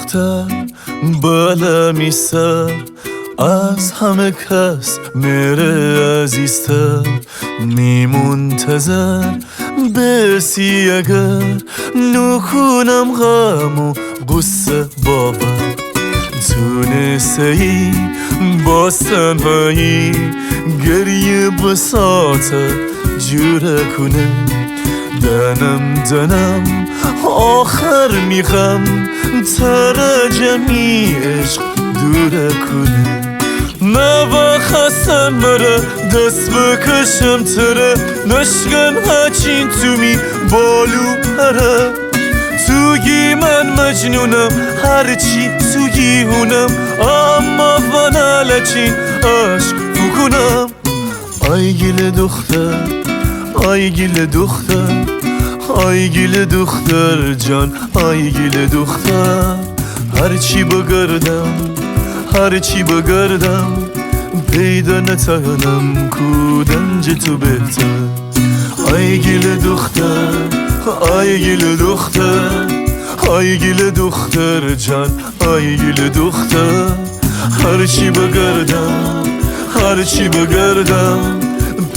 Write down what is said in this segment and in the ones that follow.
دختر بلمی سر از همه کس میره عزیزتر میمونتظر برسی اگر نکنم غم و قصه باور تونسته ای با تنهایی گریه بساته جوره کنه دنم آخر میخم ترجمی عشق دوره کنه نوا خستم بره دست بکشم تره نشکن هچین تو می بالو پره توگی من مجنونم هرچی توگی هونم اما ونالچین عشق بکنم آی گل دختر آی گل دختر آی گل دختر جان آی گل دختر هرچی بگردم هرچی بگردم پیدا نتانم کودنج تو بهتر آی گل دختر آی گل دختر آی گل دختر جان آی گل دختر هرچی بگردم هرچی بگردم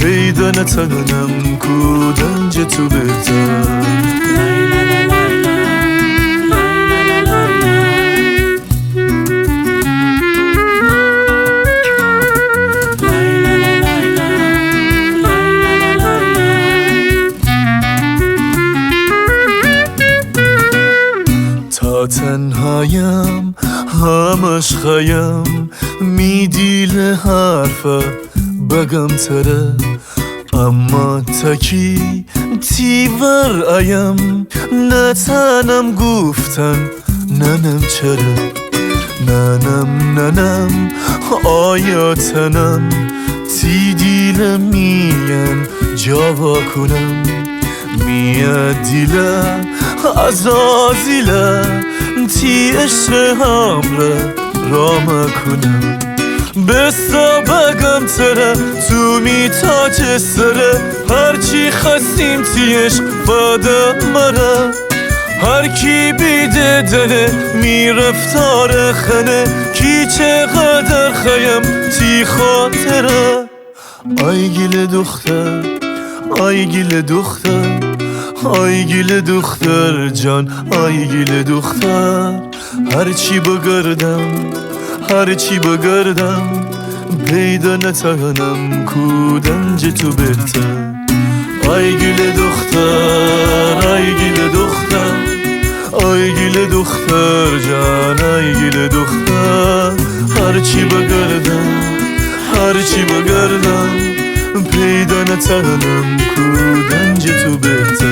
پیدا نتانم کودنج تو بهتر تا تنهایم همش خیم میدیل حرفه بگم تره اما تکی تیور ایم نتنم گفتن ننم چرا ننم آیا تنم تی دیل مین جاوا کنم میاد دیله عزازیله تی عشق همره رام کنم بستا بگم تره تو می تاج سره هرچی خستیم تی عشق فده مره هر کی بیده دله می رفتار خنه کی چقدر خیم تی خاطره آی گل دختر آی گل دختر آی گل دختر جان آی گل دختر هرچی بگردم هرچی بگردم پیدا نتانم کودنج تو بهتر آی گل دختر آی گل دختر آی گل دختر جان آی گل دختر هرچی بگردم هرچی بگردم پیدا نتانم کودنج تو بهتر